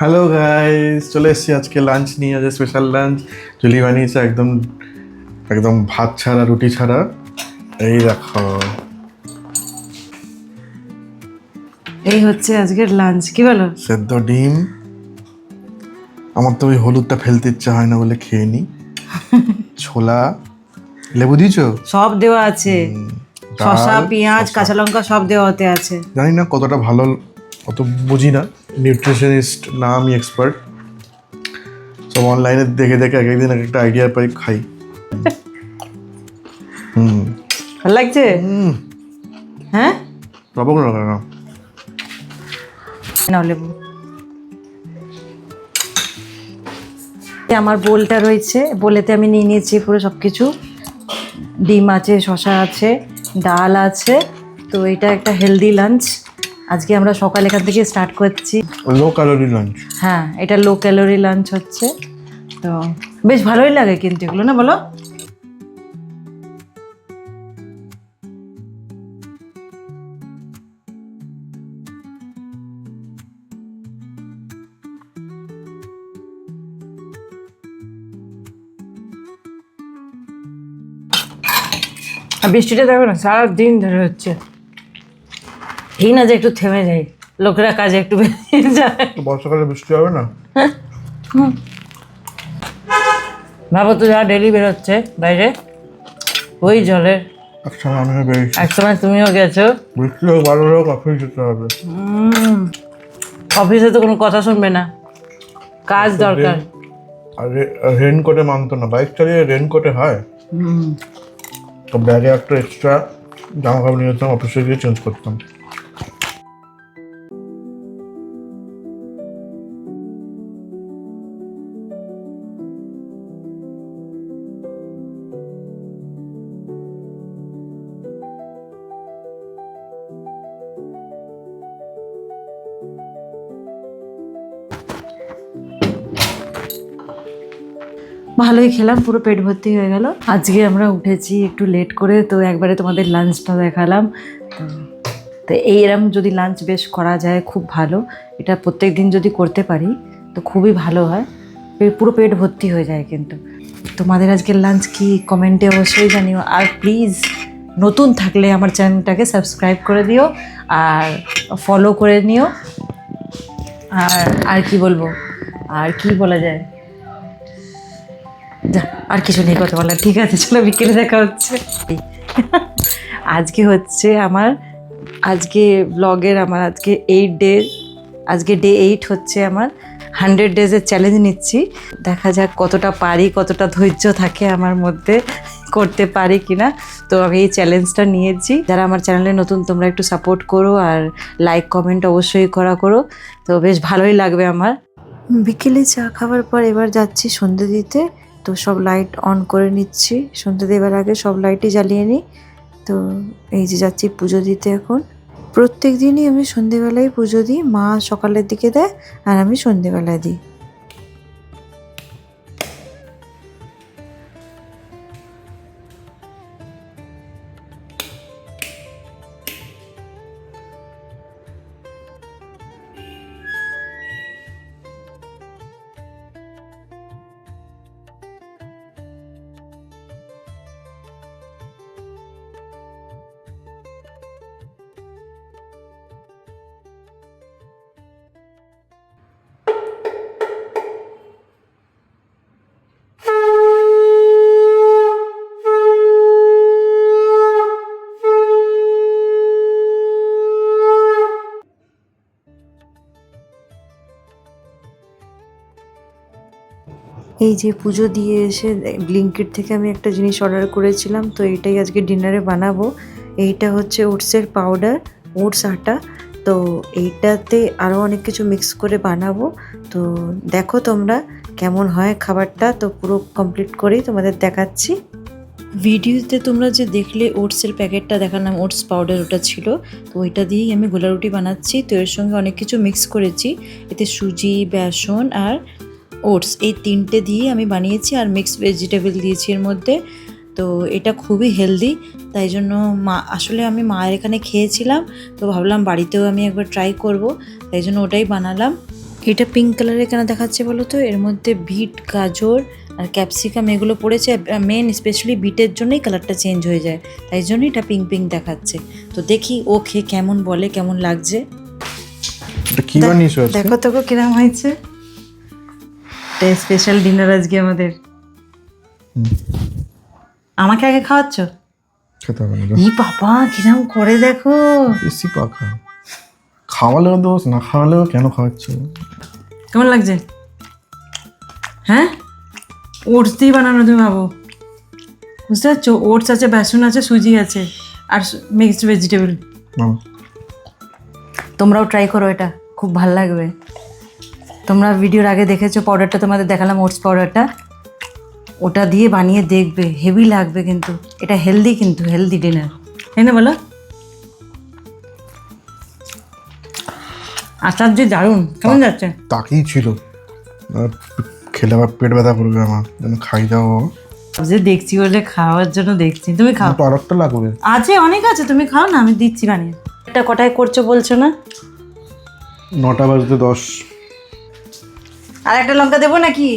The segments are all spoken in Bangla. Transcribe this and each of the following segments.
হ্যালো গাইস, চলে এসেছি আজকে লাঞ্চ নিয়ে। আজ স্পেশাল লাঞ্চ জুলি বানিয়েছে, একদম একদম ভাত ছাড়া, রুটি ছাড়া। এই দেখো, এই হচ্ছে আজকের লাঞ্চ। কি বলো? সেদ্ধ ডিম। আমার তো ওই হলুদটা ফেলতে ইচ্ছা হয় না বলে খেয়ে নি। ছোলা, লেবু দিয়েছো? সব দেওয়া আছে, শসা, ডাল, পেঁয়াজ, শসা। কাঁচা লঙ্কা সব দেওয়াতে আছে। জানি না কতটা ভালো, অত বুঝি না, নিউট্রিশনিস্ট না আমি, এক্সপার্ট। সব অনলাইনে দেখে দেখে এক একদিন এক একটা আইডিয়া পাই, খাই। ভালো লাগছে? হ্যাঁ, পাবো না কেন? নাও লেবু। আমার বোলটা রয়েছে, বোলেতে আমি নিয়ে নিয়েছি পুরো সব কিছু। ডিম আছে, শসা আছে, ডাল আছে। তো এটা একটা হেলদি লাঞ্চ। আজকে আমরা সকাল এখান থেকে স্টার্ট করছি। Low calorie lunch. হ্যাঁ, এটা লো ক্যালোরি লাঞ্চ হচ্ছে। তো বেশ ভালোই লাগে কিন্তু এগুলো, না বলো? আর বৃষ্টিটা দেখো না, সারাদিন ধরে হচ্ছে। এই না যে একটু থেমে যায়, লোকেরা কাজে একটু বেরিয়ে যায়। বর্ষাকালে বৃষ্টি হবে না? ভাবো তো, যা ডেলি বেরোচ্ছে বাইরে ওই জলের। একসময় আমিও বেরিয়েছি, একসময় তুমিও গেছো। বৃষ্টি হোক ভালো হোক অফিস যেতে হবে। অফিসে তো কোনো কথা শুনবে না, কাজ দরকার। আর রেনকোটে মানতো না, বাইক চালিয়ে রেনকোটে হয়। তো ব্যাগে একটা এক্সট্রা জামা কাপড় নিয়ে যেতাম, অফিসে গিয়ে চেঞ্জ করতাম। ভালোই খেলাম, পুরো পেট ভর্তি হয়ে গেল। আজকে আমরা উঠেছি একটু লেট করে, তো একবারে তোমাদের লাঞ্চটা দেখালাম। তো এইরকম যদি লাঞ্চ বেশ করা যায় খুব ভালো। এটা প্রত্যেক দিন যদি করতে পারি তো খুবই ভালো হয়, পুরো পেট ভর্তি হয়ে যায়। কিন্তু তোমাদের আজকের লাঞ্চ কি, কমেন্টে অবশ্যই জানিও। আর প্লিজ নতুন থাকলে আমার চ্যানেলটাকে সাবস্ক্রাইব করে দিও আর ফলো করে নিও। আর কি বলবো, আর কি বলা যায়, যা আর কিছু নেই কথা বলার। ঠিক আছে, চলো বিকেলে দেখা হচ্ছে। আজকে হচ্ছে আমার, আজকে ব্লগের আমার আজকে 8 ডে, আজকে ডে 8 হচ্ছে আমার। 100 ডেজের চ্যালেঞ্জ নিচ্ছি। দেখা যাক কতটা পারি, কতটা ধৈর্য থাকে আমার মধ্যে, করতে পারি কিনা। তো আমি এই চ্যালেঞ্জটা নিয়েছি। যারা আমার চ্যানেলে নতুন, তোমরা একটু সাপোর্ট করো আর লাইক কমেন্ট অবশ্যই করো। তো বেশ ভালোই লাগবে আমার। বিকেলে চা খাওয়ার পর এবার যাচ্ছি সন্ধে দিতে। তো সব লাইট অন করে নিচ্ছি, সন্ধে দেবার আগে সব লাইটই জ্বালিয়ে নিই। তো এই যে যাচ্ছি পুজো দিতে এখন। প্রত্যেক দিনই আমি সন্ধেবেলায় পুজো দিই, মা সকালের দিকে দেয় আর আমি সন্ধেবেলায় দিই। এই যে পুজো দিয়ে এসে ব্লিঙ্কিট থেকে আমি একটা জিনিস অর্ডার করেছিলাম, তো এইটাই আজকে ডিনারে বানাবো। এইটা হচ্ছে ওটসের পাউডার, ওটস আটা। তো এইটাতে আরও অনেক কিছু মিক্স করে বানাবো। তো দেখো তোমরা কেমন হয় খাবারটা। তো পুরো কমপ্লিট করেই তোমাদের দেখাচ্ছি। ভিডিওতে তোমরা যে দেখলে ওটসের প্যাকেটটা দেখালাম, ওটস পাউডার ওটা ছিল। তো ওইটা দিয়েই আমি গোলা রুটি বানাচ্ছি। তো এর সঙ্গে অনেক কিছু মিক্স করেছি, এতে সুজি, বেসন আর ওটস, এই তিনটে দিয়ে আমি বানিয়েছি। আর মিক্স ভেজিটেবল দিয়েছি এর মধ্যে। তো এটা খুবই হেলদি, তাই জন্য আসলে আমি মায়ের এখানে খেয়েছিলাম, তো ভাবলাম বাড়িতেও আমি একবার ট্রাই করব, তাই জন্য ওটাই বানালাম। এটা পিঙ্ক কালারে কেন দেখাচ্ছে বলো তো? এর মধ্যে বিট, গাজর আর ক্যাপসিকাম এগুলো পড়েছে। মেন স্পেশালি বিটের জন্যই কালারটা চেঞ্জ হয়ে যায়, তাই জন্যই এটা পিঙ্ক পিঙ্ক দেখাচ্ছে। তো দেখি ও খেয়ে কেমন বলে, কেমন লাগছে। এটা কি বানিয়েছো আজকে? দেখো তো কিরম হয়েছে। এটা স্পেশাল ডিনার আজকে আমাদের। আমাকে আগে খাওয়াচ্ছ? খেতে হবে না, ই বাবা কিরম করে দেখো। বেশি পাখা। খাওয়ালেও দোষ, না খাওয়ালেও কেন খাওয়াচ্ছে? কেমন লাগছে? হ্যাঁ, ওটস দিয়ে বানানো, তুমি ভাবো। বুঝতে পারছো? ওটস আছে, বেসন আছে, সুজি আছে, আর মিক্সড ভেজিটেবল। তোমরাও ট্রাই করো, এটা খুব ভালো লাগবে। তোমরা ভিডিওর আগে দেখেছো পাউডারটা, তোমাদের দেখালাম ওটস পাউডারটা, ওটা দিয়ে বানিয়ে দেখবে, হেভি লাগবে। কিন্তু এটা হেলদি, কিন্তু হেলদি ডিনার, তাই না বলো? আচার যে দারুণ। কেমন যাচ্ছে? তাকেই ছিল, আর খেলে আবার পেট ব্যথা করবে আমার, যেন খাই দাও। যে দেখছি বলে খাওয়ার জন্য দেখছি, তুমি খাও। তো আরেকটা লাগবে, আছে, অনেক আছে, তুমি খাও না, আমি দিচ্ছি বানিয়ে। এটা কটায় করছো বলছো না? 9টা বাজতে 10। আর একটা লঙ্কা দেবো নাকি?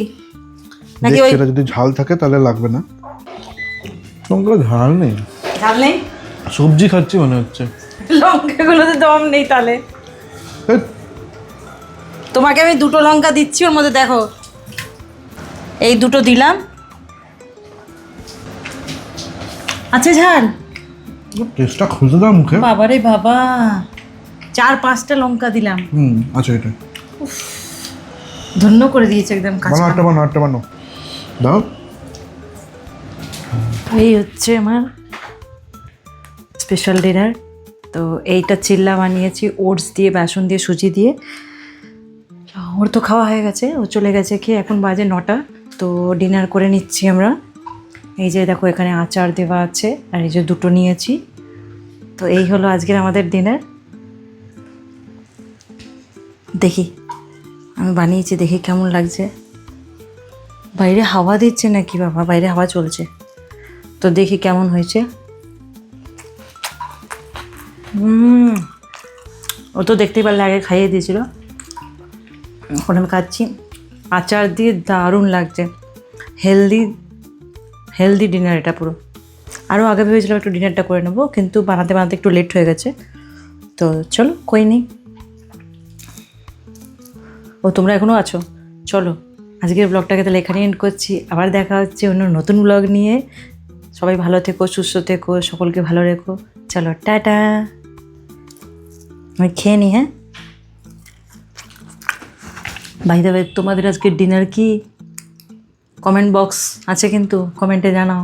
নাকি ওই সেটা যদি ঝাল থাকে তাহলে লাগবে না। লঙ্কা ঝাল নেই, ঝাল নেই? সবজি খাচ্ছি মনে হচ্ছে। লঙ্কাগুলোতে দম নেই তাহলে। ধ্যাৎ, তোমাকে আমি 2টো লঙ্কা দিচ্ছি, ওর মধ্যে দেখো এই 2টো দিলাম। আচ্ছা ঝাল, টেস্টটা খুঁজে দাও মুখে। বাবারে বাবা, 4-5টা লঙ্কা দিলাম। আচ্ছা এটা ধন্য করে দিয়েছে একদম কাঁচা। আটটা বানো দাও। এই হচ্ছে আমার স্পেশাল ডিনার। তো এইটা চিল্লা বানিয়েছি ওটস দিয়ে, বেসন দিয়ে, সুজি দিয়ে। ওর তো খাওয়া হয়ে গেছে, ও চলে গেছে খেয়ে। এখন বাজে 9টা। তো ডিনার করে নিচ্ছি আমরা। এই যে দেখো এখানে আচার দেওয়া আছে, আর এই যে 2টো নিয়েছি। তো এই হলো আজকের আমাদের ডিনার। দেখি, আমি বানিয়েছি, দেখি কেমন লাগছে। বাইরে হাওয়া দিচ্ছে নাকি বাবা? বাইরে হাওয়া চলছে, তো দেখি কেমন হয়েছে। ও তো দেখতেই পারলে, আগে খাইয়ে দিয়েছিল, এখন আমি খাচ্ছি। আচার দিয়ে দারুণ লাগছে। হেলদি হেলদি ডিনার এটা পুরো। আরও আগে ভেবেছিলাম একটু ডিনারটা করে নেবো, কিন্তু বানাতে বানাতে একটু লেট হয়ে গেছে। তো চলো, কই নেই। ও তোমরা এখনও আছো? চলো আজকের ব্লগটাকে তাহলে এখানে এন্ড করছি। আবার দেখা হচ্ছে অন্য নতুন ব্লগ নিয়ে। সবাই ভালো থেকো, সুস্থ থেকো, সকলকে ভালো রেখো। চলো টাটা, আমি খেয়ে নিই। হ্যাঁ, বাই দ্য ওয়ে, তোমাদের আজকের ডিনার কি? কমেন্ট বক্স আছে কিন্তু, কমেন্টে জানাও।